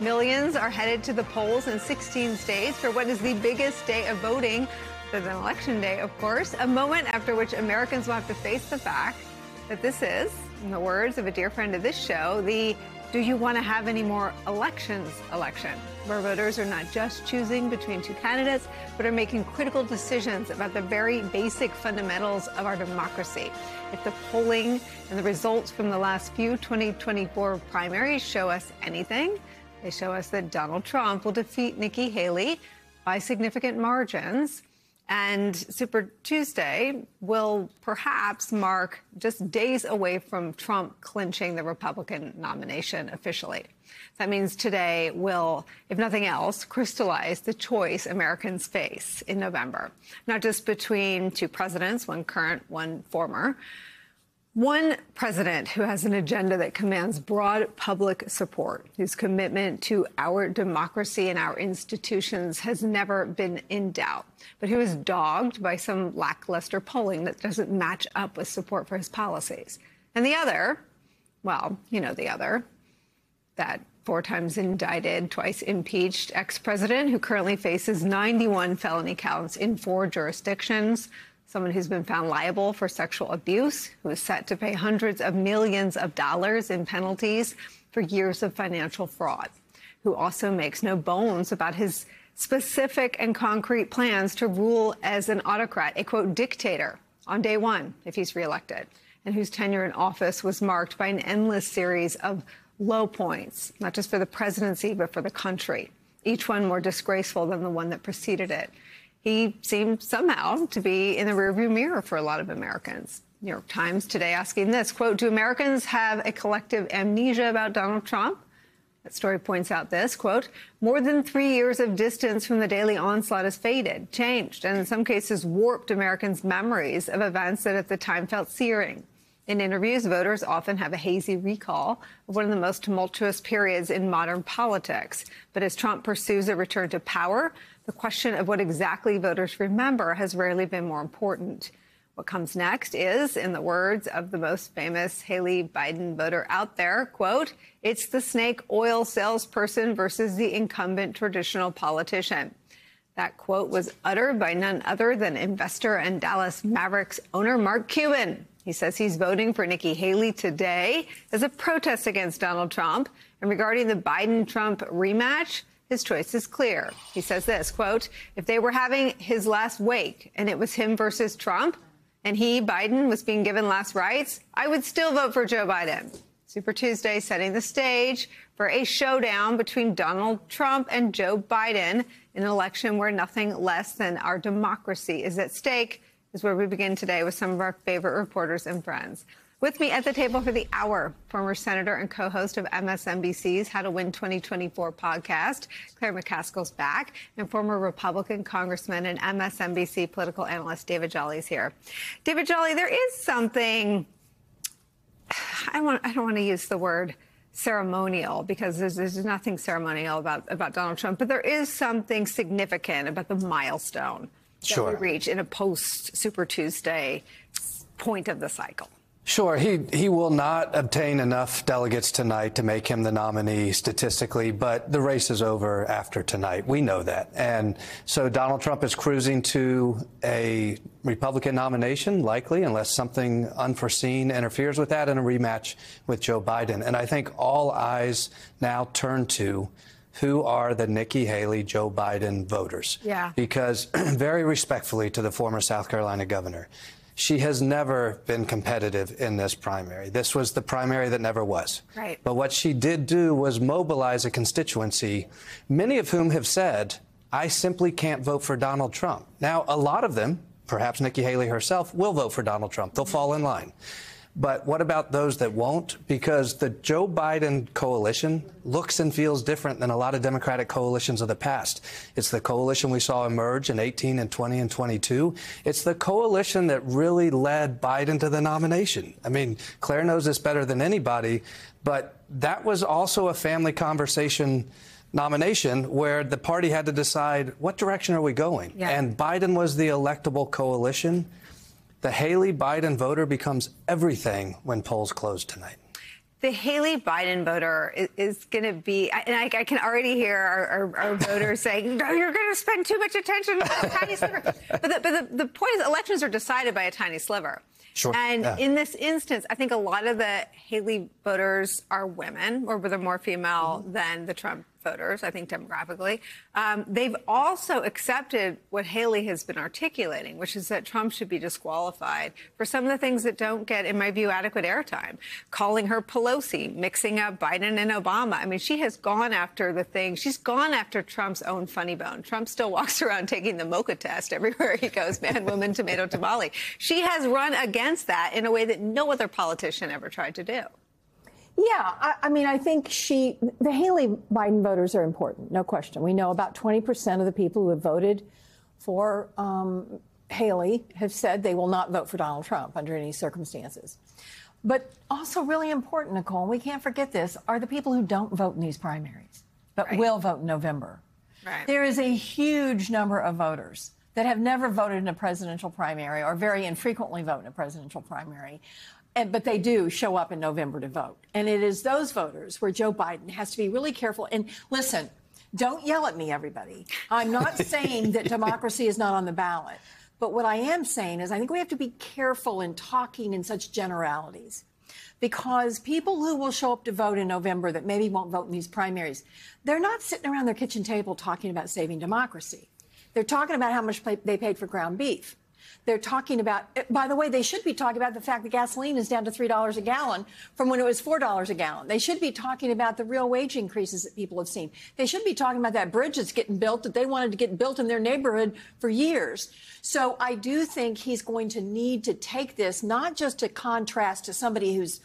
Millions are headed to the polls in 16 states for what is the biggest day of voting, other than Election Day, of course, a moment after which Americans will have to face the fact that this is, in the words of a dear friend of this show, the do you want to have any more elections election, where voters are not just choosing between two candidates, but are making critical decisions about the very basic fundamentals of our democracy. If the polling and the results from the last few 2024 primaries show us anything, they show us that Donald Trump will defeat Nikki Haley by significant margins. And Super Tuesday will perhaps mark just days away from Trump clinching the Republican nomination officially. That means today will, if nothing else, crystallize the choice Americans face in November, not just between two presidents, one current, one former. One president who has an agenda that commands broad public support, whose commitment to our democracy and our institutions has never been in doubt, but who is dogged by some lackluster polling that doesn't match up with support for his policies. And the other, well, you know the other, that 4 times indicted, twice impeached ex-president who currently faces 91 felony counts in 4 jurisdictions. Someone who's been found liable for sexual abuse, who is set to pay hundreds of millions of dollars in penalties for years of financial fraud, who also makes no bones about his specific and concrete plans to rule as an autocrat, a, quote, dictator on day one if he's reelected, and whose tenure in office was marked by an endless series of low points, not just for the presidency, but for the country, each one more disgraceful than the one that preceded it. He seemed somehow to be in the rearview mirror for a lot of Americans. New York Times today asking this, quote, do Americans have a collective amnesia about Donald Trump? That story points out this, quote, more than 3 years of distance from the daily onslaught has faded, changed, and in some cases warped Americans' memories of events that at the time felt searing. In interviews, voters often have a hazy recall of one of the most tumultuous periods in modern politics. But as Trump pursues a return to power, the question of what exactly voters remember has rarely been more important. What comes next is, in the words of the most famous Haley Biden voter out there, quote, it's the snake oil salesperson versus the incumbent traditional politician. That quote was uttered by none other than investor and Dallas Mavericks owner Mark Cuban. He says he's voting for Nikki Haley today as a protest against Donald Trump. And regarding the Biden-Trump rematch, his choice is clear. He says this, quote, if they were having his last wake and it was him versus Trump and he, Biden, was being given last rites, I would still vote for Joe Biden. Super Tuesday setting the stage for a showdown between Donald Trump and Joe Biden in an election where nothing less than our democracy is at stake, is where we begin today with some of our favorite reporters and friends. With me at the table for the hour, former senator and co-host of MSNBC's How to Win 2024 podcast, Claire McCaskill's back, and former Republican congressman and MSNBC political analyst David Jolly's here. David Jolly, there is something, I don't want to use the word ceremonial because there's nothing ceremonial about Donald Trump, but there is something significant about the milestone that we reach in a post-Super Tuesday point of the cycle. Sure. He will not obtain enough delegates tonight to make him the nominee statistically, but the race is over after tonight. We know that. And so Donald Trump is cruising to a Republican nomination, likely, unless something unforeseen interferes with that, and a rematch with Joe Biden. And I think all eyes now turn to who are the Nikki Haley, Joe Biden voters. Yeah. Because very respectfully to the former South Carolina governor, she has never been competitive in this primary. This was the primary that never was. Right. But what she did do was mobilize a constituency, many of whom have said, I simply can't vote for Donald Trump. Now, a lot of them, perhaps Nikki Haley herself, will vote for Donald Trump. They'll fall in line. But what about those that won't? Because the Joe Biden coalition looks and feels different than a lot of Democratic coalitions of the past. It's the coalition we saw emerge in 18 and 20 and 22. It's the coalition that really led Biden to the nomination. I mean, Claire knows this better than anybody, but that was also a family conversation nomination where the party had to decide what direction are we going? Yeah. And Biden was the electable coalition. The Haley-Biden voter becomes everything when polls close tonight. The Haley Biden voter is going to be, and I can already hear our voters saying, no, you're going to spend too much attention on a tiny sliver. But the point is elections are decided by a tiny sliver. Sure. And in this instance, I think a lot of the Haley voters are women, or they're more female than the Trump voters, I think demographically. They've also accepted what Haley has been articulating, which is that Trump should be disqualified for some of the things that don't get, in my view, adequate airtime. Calling her Pelosi, mixing up Biden and Obama. I mean, she has gone after the thing. She's gone after Trump's own funny bone. Trump still walks around taking the mocha test everywhere he goes, man, woman, tomato, tamale. She has run against that in a way that no other politician ever tried to do. Yeah, I mean, I think the Haley Biden voters are important, no question. We know about 20% of the people who have voted for Haley have said they will not vote for Donald Trump under any circumstances. But also really important, Nicole, and we can't forget this, are the people who don't vote in these primaries, but will vote in November. Right. There is a huge number of voters that have never voted in a presidential primary or very infrequently vote in a presidential primary. But they do show up in November to vote. And it is those voters where Joe Biden has to be really careful. And listen, don't yell at me, everybody. I'm not saying that democracy is not on the ballot. But what I am saying is I think we have to be careful in talking in such generalities. Because people who will show up to vote in November that maybe won't vote in these primaries, they're not sitting around their kitchen table talking about saving democracy. They're talking about how much they paid for ground beef. They're talking about, by the way, they should be talking about the fact that gasoline is down to $3 a gallon from when it was $4 a gallon. They should be talking about the real wage increases that people have seen. They should be talking about that bridge that's getting built that they wanted to get built in their neighborhood for years. So I do think he's going to need to take this, not just to contrast to somebody who's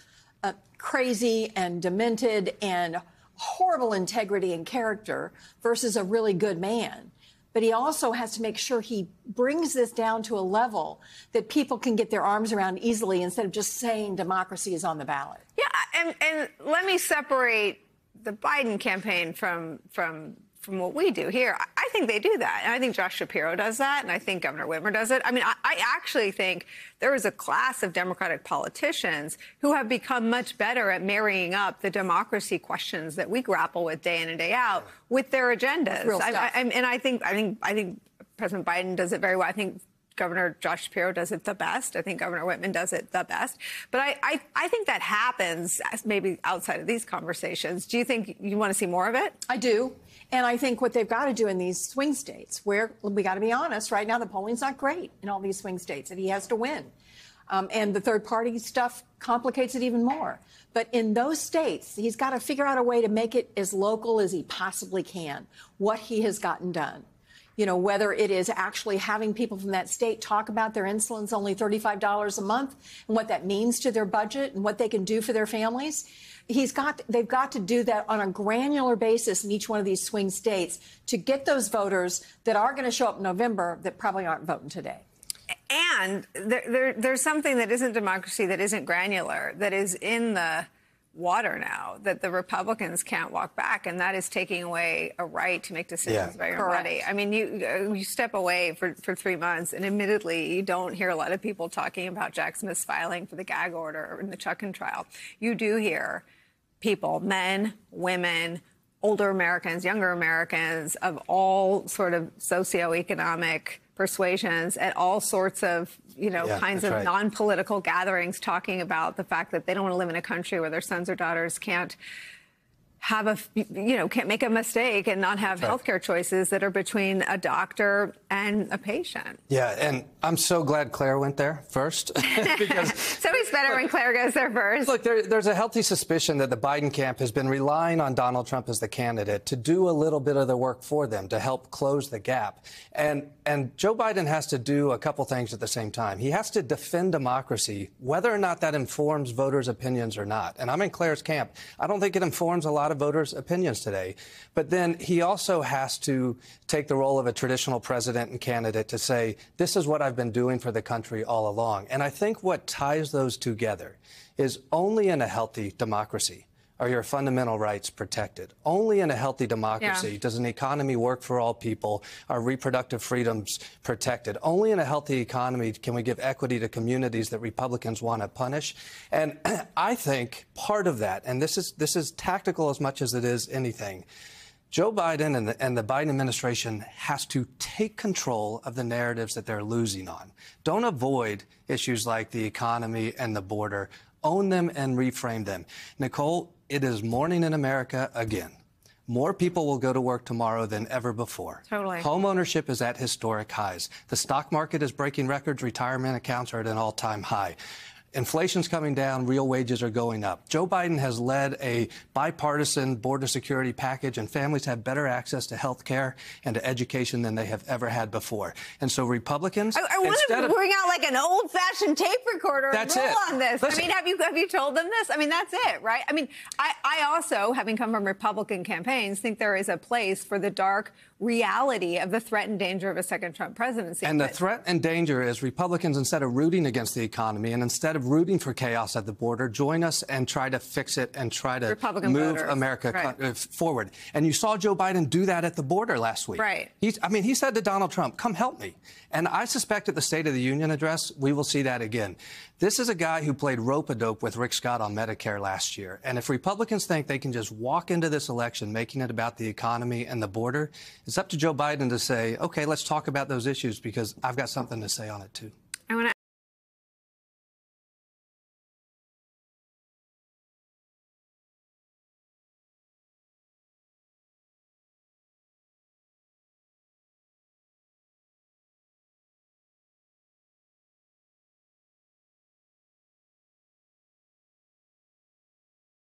crazy and demented and horrible integrity and character versus a really good man. But he also has to make sure he brings this down to a level that people can get their arms around easily instead of just saying democracy is on the ballot. Yeah, and let me separate the Biden campaign from what we do here. I think they do that. And I think Josh Shapiro does that. And I think Governor Whitmer does it. I mean, I actually think there is a class of Democratic politicians who have become much better at marrying up the democracy questions that we grapple with day in and day out with their agendas. Real stuff. And I think President Biden does it very well. I think Governor Josh Shapiro does it the best. I think Governor Whitman does it the best. But I think that happens maybe outside of these conversations. Do you think you want to see more of it? I do. And I think what they've got to do in these swing states, where we got to be honest, right now the polling's not great in all these swing states, and he has to win. And the third party stuff complicates it even more. But in those states, he's got to figure out a way to make it as local as he possibly can, what he has gotten done. You know, whether it is actually having people from that state talk about their insulin's only $35 a month and what that means to their budget and what they can do for their families. They've got to do that on a granular basis in each one of these swing states to get those voters that are going to show up in November that probably aren't voting today. And there's something that isn't democracy, that isn't granular, that is in the water now, that the Republicans can't walk back, and that is taking away a right to make decisions by your money. I mean, you step away for 3 months, and admittedly, you don't hear a lot of people talking about Jack Smith's filing for the gag order in the Chutkan trial. You do hear people, men, women, older Americans, younger Americans of all sort of socioeconomic persuasions at all sorts of, kinds of non-political gatherings talking about the fact that they don't want to live in a country where their sons or daughters can't have can't make a mistake and not have healthcare choices that are between a doctor and a patient. Yeah, and I'm so glad Claire went there first. Because it's always better when Claire goes there first. Look, there's a healthy suspicion that the Biden camp has been relying on Donald Trump as the candidate to do a little bit of the work for them, to help close the gap. And Joe Biden has to do a couple things at the same time. He has to defend democracy, whether or not that informs voters' opinions or not. And I'm in Claire's camp. I don't think it informs a lot of voters' opinions today. But then he also has to take the role of a traditional president and candidate to say, this is what I've been doing for the country all along. And I think what ties those together is only in a healthy democracy are your fundamental rights protected. Only in a healthy democracy does an economy work for all people, are reproductive freedoms protected. Only in a healthy economy can we give equity to communities that Republicans want to punish. And I think part of that, and this is tactical as much as it is anything, Joe Biden and the Biden administration has to take control of the narratives that they're losing on. Don't avoid issues like the economy and the border. Own them and reframe them. Nicolle, it is morning in America again. More people will go to work tomorrow than ever before. Totally. Home ownership is at historic highs. The stock market is breaking records. Retirement accounts are at an all-time high. Inflation's coming down, real wages are going up. Joe Biden has led a bipartisan border security package, and families have better access to health care and to education than they have ever had before. And so Republicans... I want to bring out like an old-fashioned tape recorder and roll on this. Listen, I mean, have you told them this? I mean, that's it, right? I mean, I also, having come from Republican campaigns, think there is a place for the dark reality of the threat and danger of a second Trump presidency. And the threat and danger is Republicans, instead of rooting against the economy and instead of rooting for chaos at the border, join us and try to fix it and try to move America forward. And you saw Joe Biden do that at the border last week. Right. He said to Donald Trump, come help me. And I suspect at the State of the Union address, we will see that again. This is a guy who played rope-a-dope with Rick Scott on Medicare last year. And if Republicans think they can just walk into this election making it about the economy and the border, it's up to Joe Biden to say, OK, let's talk about those issues because I've got something to say on it, too.